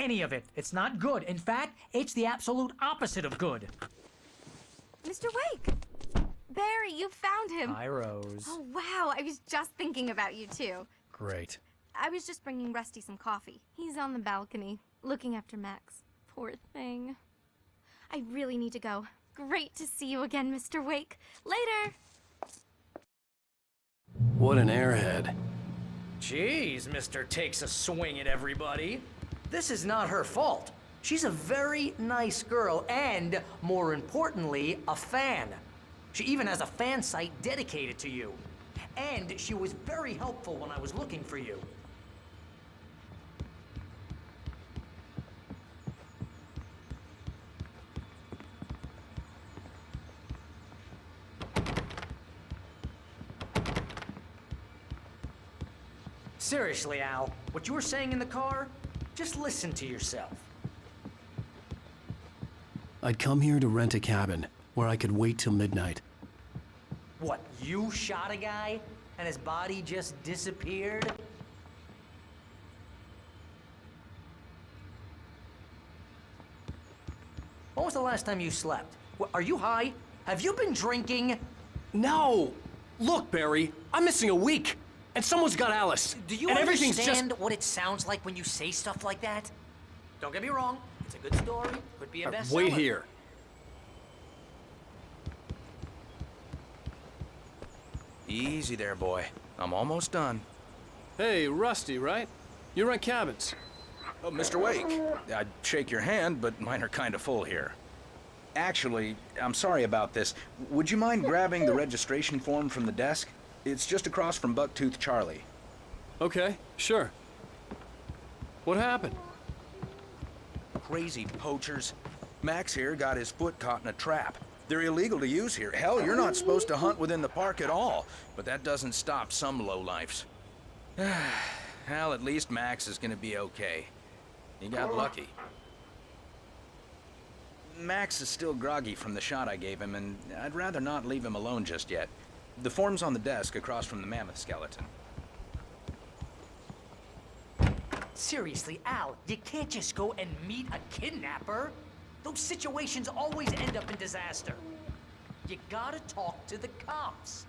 any of it. It's not good. In fact, it's the absolute opposite of good. Mr. Wake! Barry, you found him. Hi, Rose. Oh, wow. I was just thinking about you, too. Great. I was just bringing Rusty some coffee. He's on the balcony, looking after Max. Poor thing. I really need to go. Great to see you again, Mr. Wake. Later! What an airhead. Jeez, Mr. Takes a swing at everybody. This is not her fault. She's a very nice girl and, more importantly, a fan. She even has a fan site dedicated to you. And she was very helpful when I was looking for you. Seriously, Al, what you were saying in the car, just listen to yourself. I'd come here to rent a cabin where I could wait till midnight. What, you shot a guy and his body just disappeared? When was the last time you slept? Are you high? Have you been drinking? No! Look, Barry, I'm missing a week, and someone's got Alice. Do you and understand what it sounds like when you say stuff like that? Don't get me wrong, it's a good story, could be a bestseller. Wait here. Easy there, boy. I'm almost done. Hey, Rusty, right? You rent cabins. Oh, Mr. Wake, I'd shake your hand, but mine are kind of full here. Actually, I'm sorry about this. Would you mind grabbing the registration form from the desk? It's just across from Bucktooth Charlie. Okay, sure. What happened? Crazy poachers. Max here got his foot caught in a trap. They're illegal to use here. Hell, you're not supposed to hunt within the park at all. But that doesn't stop some lowlifes. Hell, at least Max is gonna be okay. He got lucky. Max is still groggy from the shot I gave him, and I'd rather not leave him alone just yet. The form's on the desk across from the mammoth skeleton. Seriously, Al, you can't just go and meet a kidnapper. Those situations always end up in disaster. You gotta talk to the cops.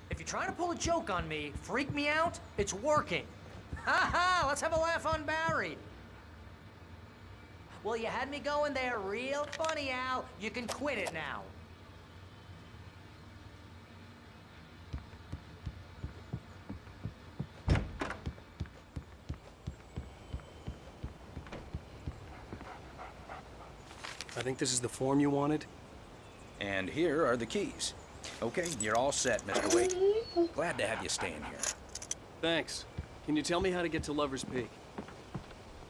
If you're trying to pull a joke on me, freak me out, it's working. Ha ha, let's have a laugh on Barry. Well, you had me going there real funny, Al. You can quit it now. I think this is the form you wanted. And here are the keys. Okay, you're all set, Mr. Wake. Glad to have you staying here. Thanks. Can you tell me how to get to Lover's Peak?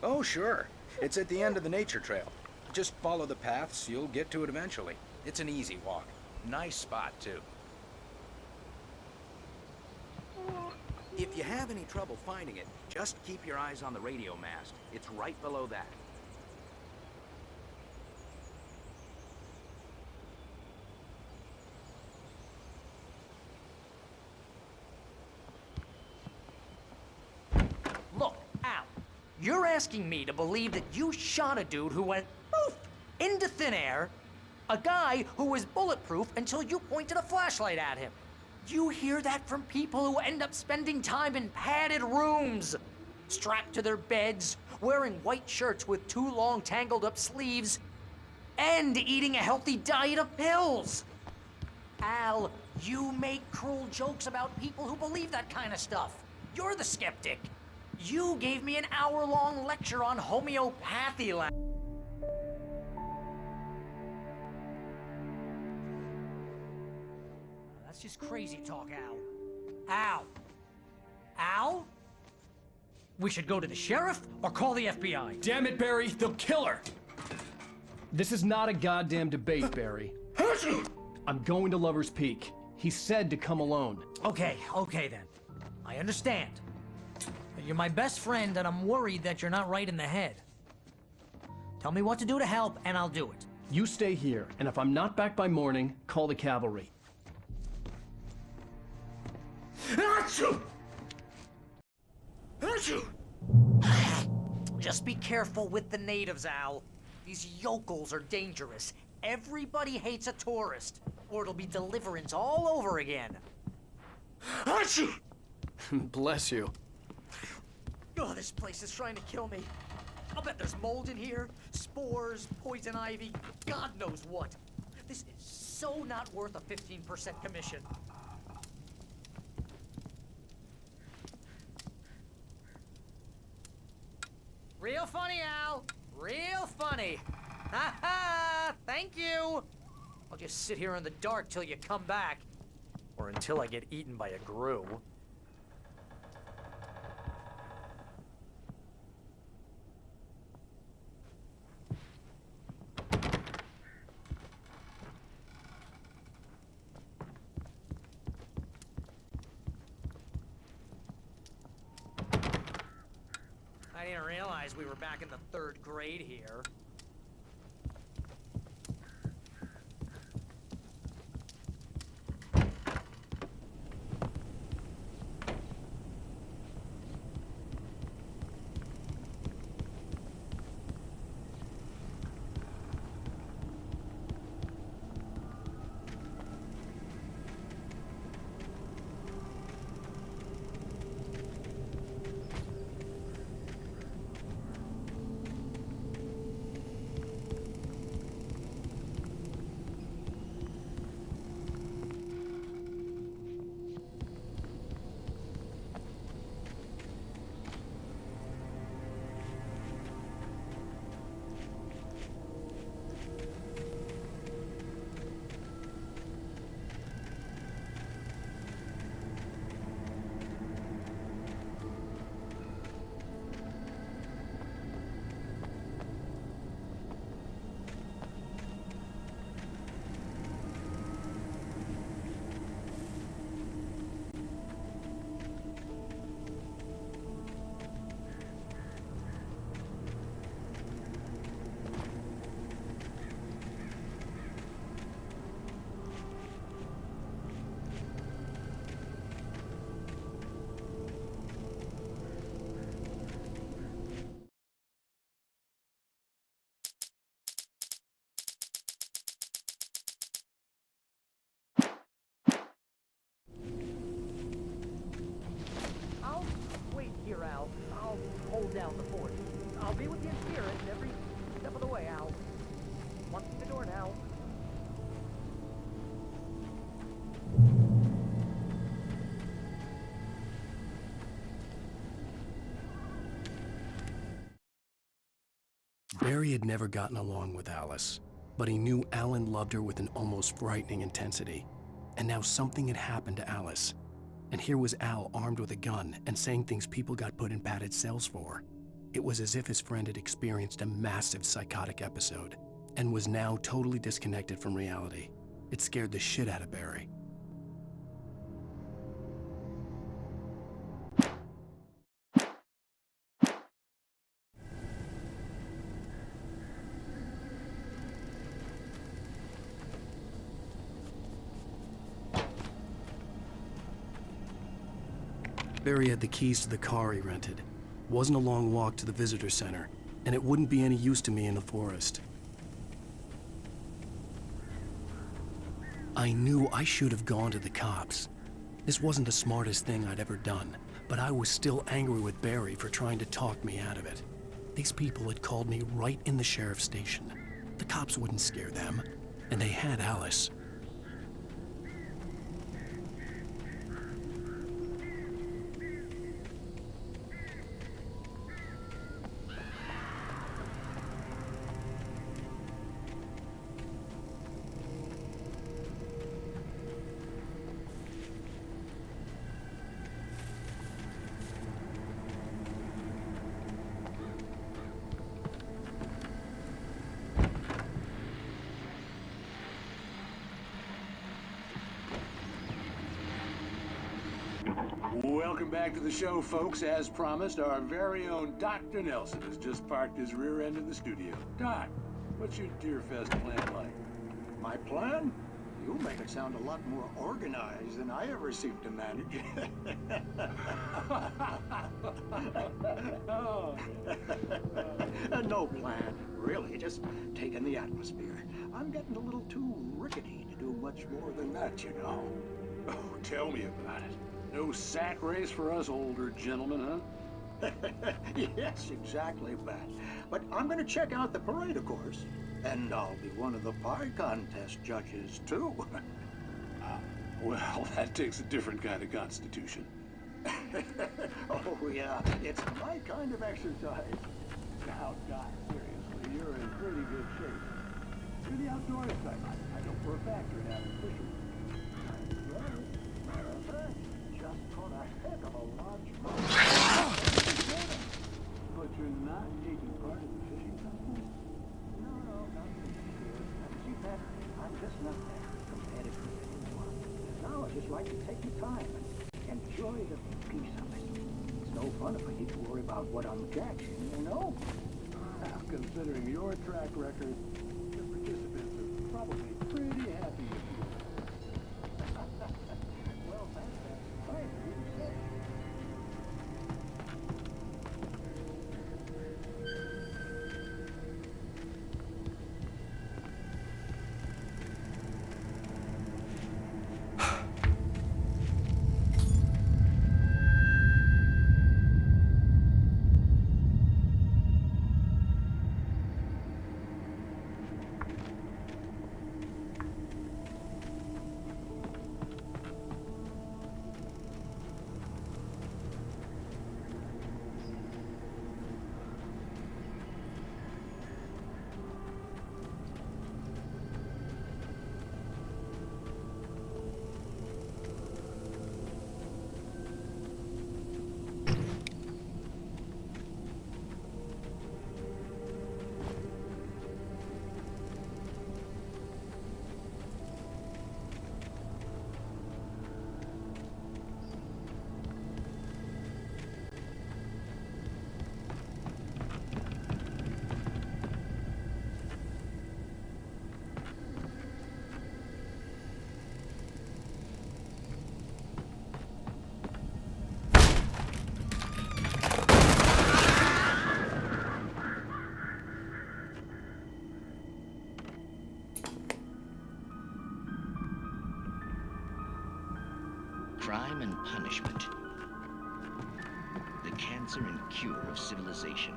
Oh, sure. It's at the end of the nature trail. Just follow the paths, you'll get to it eventually. It's an easy walk. Nice spot, too. If you have any trouble finding it, just keep your eyes on the radio mast. It's right below that. Look, Al, you're asking me to believe that you shot a dude who went poof into thin air, a guy who was bulletproof until you pointed a flashlight at him. You hear that from people who end up spending time in padded rooms, strapped to their beds, wearing white shirts with too long tangled up sleeves, and eating a healthy diet of pills. Al, you make cruel jokes about people who believe that kind of stuff. You're the skeptic. You gave me an hour-long lecture on homeopathy last. That's just crazy talk, Al. Al? Al? We should go to the sheriff or call the FBI. Damn it, Barry, they'll kill her! This is not a goddamn debate, Barry. I'm going to Lover's Peak. He said to come alone. Okay then. I understand. You're my best friend, and I'm worried that you're not right in the head. Tell me what to do to help, and I'll do it. You stay here, and if I'm not back by morning, call the cavalry. Achoo! Achoo! Just be careful with the natives, Al. These yokels are dangerous. Everybody hates a tourist, or it'll be Deliverance all over again. Achoo! Bless you. Oh, this place is trying to kill me. I'll bet there's mold in here, spores, poison ivy, God knows what. This is so not worth a 15% commission. Real funny, Al. Real funny. Ha ha! Thank you. I'll just sit here in the dark till you come back. Or until I get eaten by a grue. I didn't realize we were back in the 3rd grade here. I'll wait here, Al. I'll hold down the fort. I'll be with you in spirit every step of the way, Al. One through the door now. Barry had never gotten along with Alice, but he knew Alan loved her with an almost frightening intensity. And now something had happened to Alice. And here was Al armed with a gun and saying things people got put in padded cells for. It was as if his friend had experienced a massive psychotic episode and was now totally disconnected from reality. It scared the shit out of Barry. Barry had the keys to the car he rented. Wasn't a long walk to the visitor center, and it wouldn't be any use to me in the forest. I knew I should have gone to the cops. This wasn't the smartest thing I'd ever done, but I was still angry with Barry for trying to talk me out of it. These people had called me right in the sheriff's station. The cops wouldn't scare them, and they had Alice. Welcome back to the show, folks. As promised, our very own Dr. Nelson has just parked his rear end in the studio. Doc, what's your Deerfest plan like? My plan? You make it sound a lot more organized than I ever seem to manage. No plan, really, just taking the atmosphere. I'm getting a little too rickety to do much more than that, you know. Oh, tell me about it. No sack race for us older gentlemen, huh? Yes, exactly that. But I'm gonna check out the parade, of course. And I'll be one of the pie contest judges, too. Well, that takes a different kind of constitution. Oh, yeah, it's my kind of exercise. Now, Doc, seriously, you're in pretty good shape. You're the outdoors type. I know for a fact you're an avid fisherman. Matter of fact, just caught a heck of a large But you're not taking part in the fishing contest? No, not see, Pat, I'm just not that competitive anymore. Now I just like to take the time and enjoy the peace of it. It's no fun if I need to worry about what I'm catching, you know? Now, considering your track record, the participants are probably pretty happy with you. Well, that's fine. You say. Crime and punishment. The cancer and cure of civilization.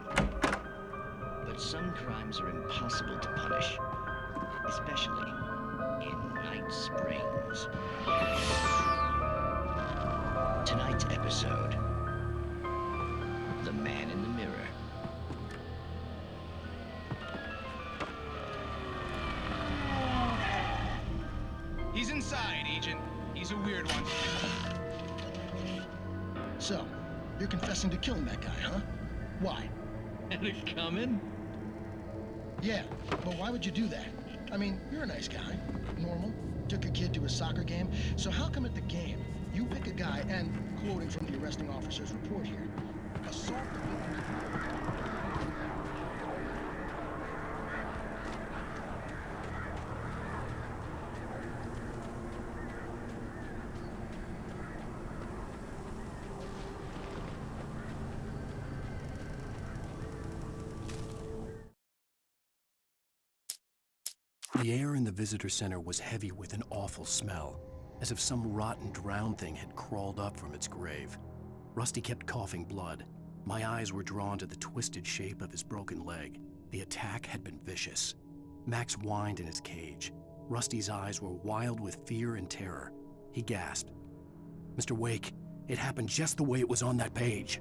But some crimes are impossible to punish, especially in Night Springs. Tonight's episode, The Man in the Mirror. He's inside, Agent. He's a weird one. So, you're confessing to killing that guy, huh? Why? Had it coming? Yeah, but why would you do that? I mean, you're a nice guy. Normal. Took a kid to a soccer game. So how come at the game, you pick a guy and, quoting from the arresting officer's report here, assault the victim's... The air in the visitor center was heavy with an awful smell, as if some rotten drowned thing had crawled up from its grave. Rusty kept coughing blood. My eyes were drawn to the twisted shape of his broken leg. The attack had been vicious. Max whined in his cage. Rusty's eyes were wild with fear and terror. He gasped. "Mr. Wake, it happened just the way it was on that page."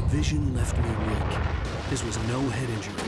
Vision left me weak. This was no head injury.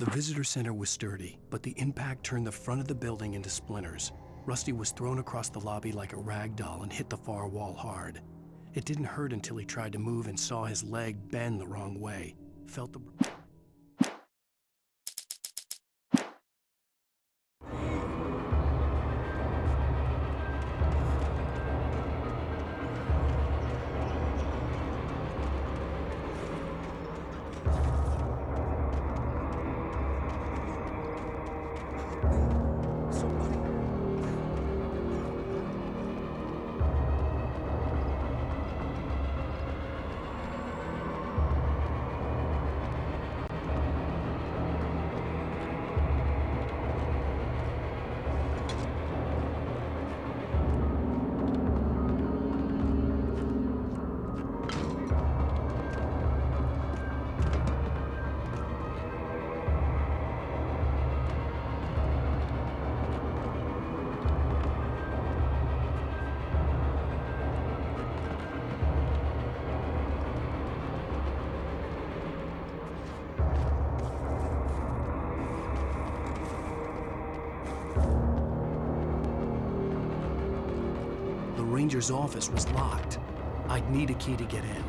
The visitor center was sturdy, but the impact turned the front of the building into splinters. Rusty was thrown across the lobby like a rag doll and hit the far wall hard. It didn't hurt until he tried to move and saw his leg bend the wrong way. Felt the... The ranger's office was locked. I'd need a key to get in.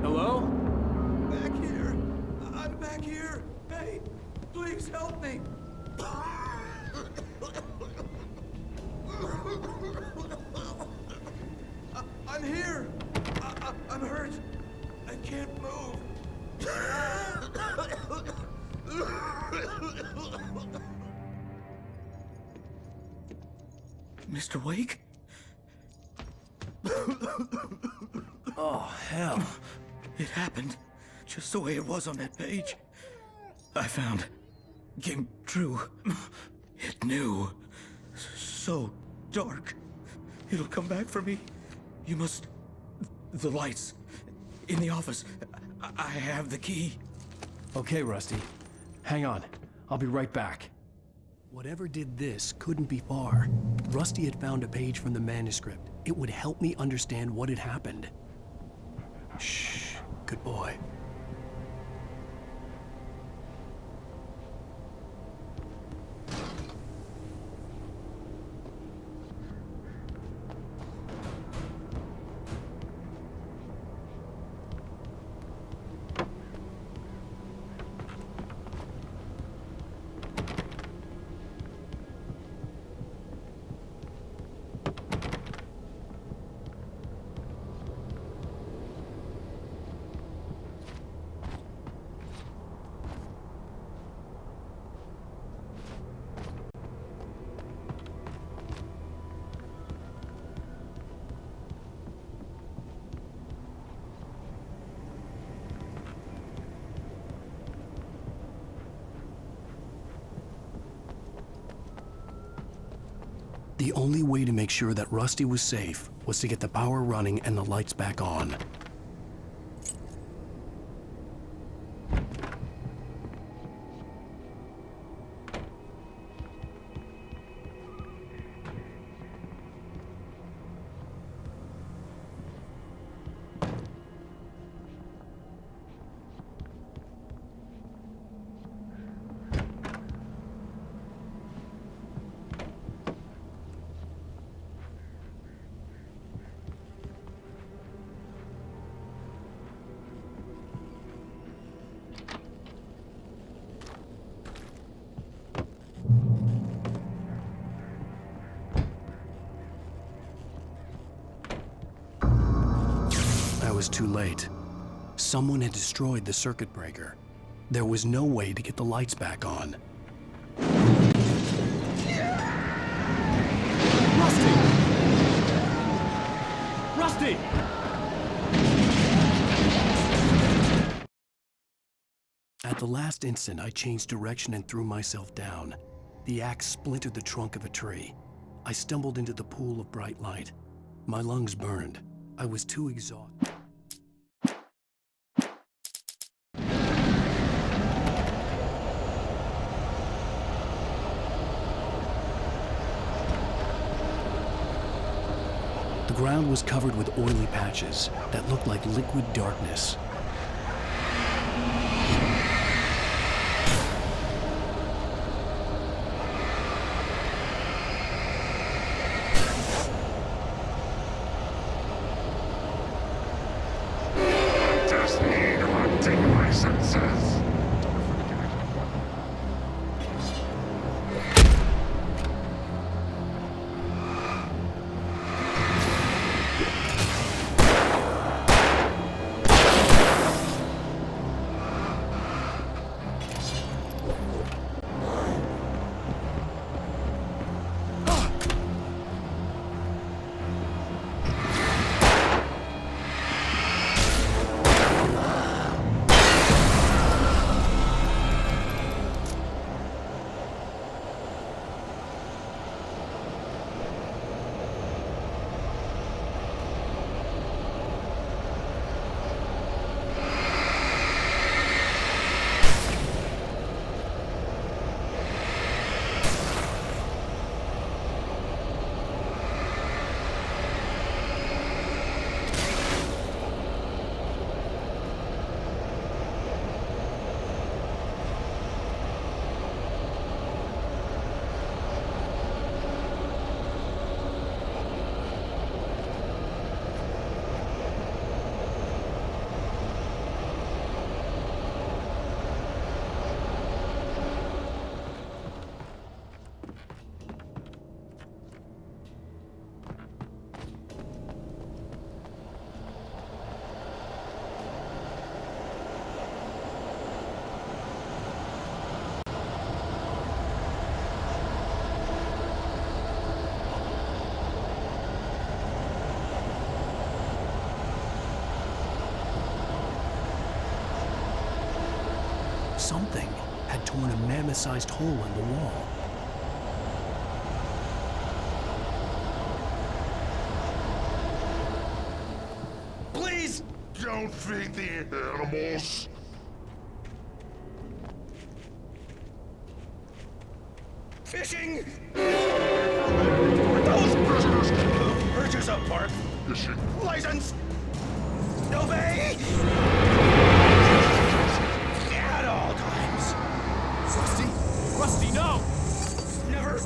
Hello? Back here! I'm back here! Hey, please help me! I'm here! I'm hurt! I can't move! Mr. Wake? Oh, hell. It happened just the way it was on that page. I found. Came true. It knew. So dark. It'll come back for me. You must... The lights. In the office. I have the key. Okay, Rusty. Hang on. I'll be right back. Whatever did this couldn't be far. Rusty had found a page from the manuscript. It would help me understand what had happened. Shh. Good boy. The only way to make sure that Rusty was safe was to get the power running and the lights back on. I was too late. Someone had destroyed the circuit breaker. There was no way to get the lights back on. Rusty! Rusty! At the last instant, I changed direction and threw myself down. The axe splintered the trunk of a tree. I stumbled into the pool of bright light. My lungs burned. I was too exhausted. ground was covered with oily patches that looked like liquid darkness. Just need hunting licenses. Something had torn a mammoth-sized hole in the wall. Please don't feed the animals. Fishing! Those prisoners! Purchase a park. Fishing. License! Obey! At all times. Rusty, no! Never.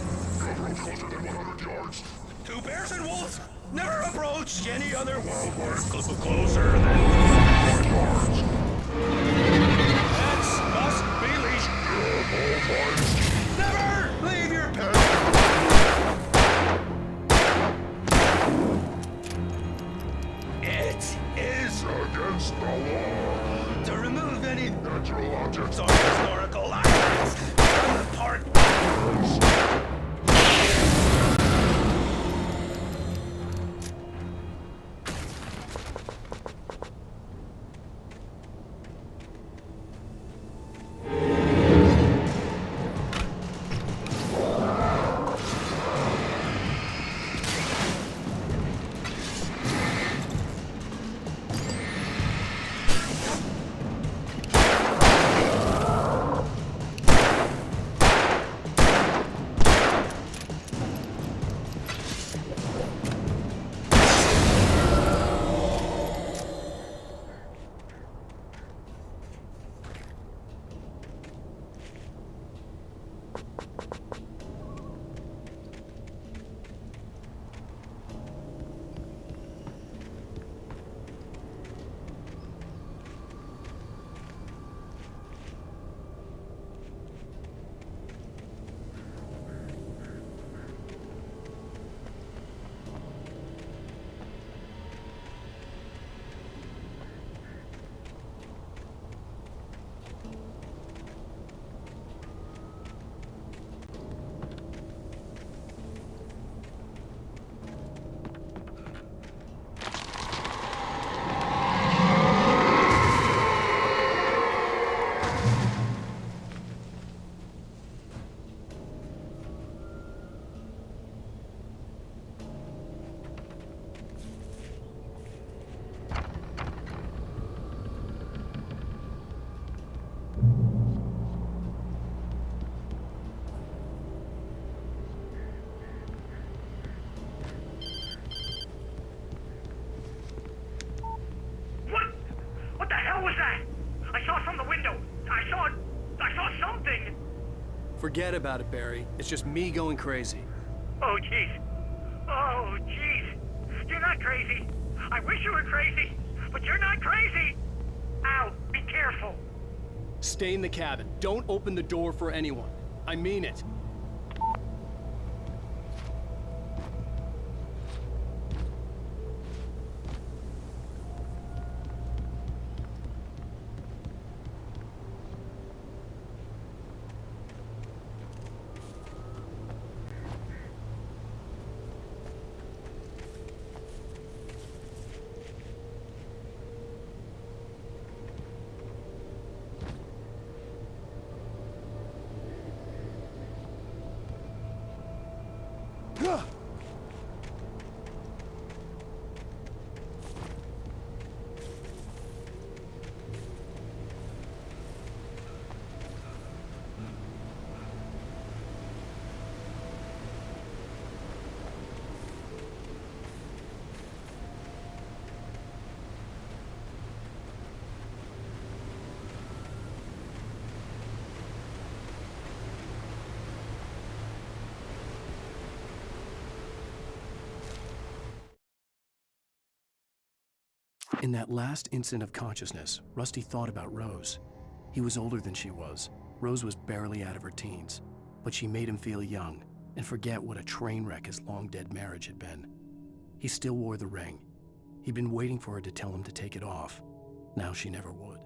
Never closer than 100 yards. Two bears and wolves. Never approach any other wildlife closer than 100 yards. Pets must be leashed. At all times. Never leave your pet. It is Against the law. to remove any Natural objects. or historical items from the park. I saw from the window. I saw something. Forget about it, Barry. It's just me going crazy. Oh, jeez. Oh, jeez. You're not crazy. I wish you were crazy, but you're not crazy. Ow, be careful. Stay in the cabin. Don't open the door for anyone. I mean it. In that last instant of consciousness, Rusty thought about Rose. He was older than she was. Rose was barely out of her teens, but she made him feel young and forget what a train wreck his long-dead marriage had been. He still wore the ring. He'd been waiting for her to tell him to take it off. Now she never would.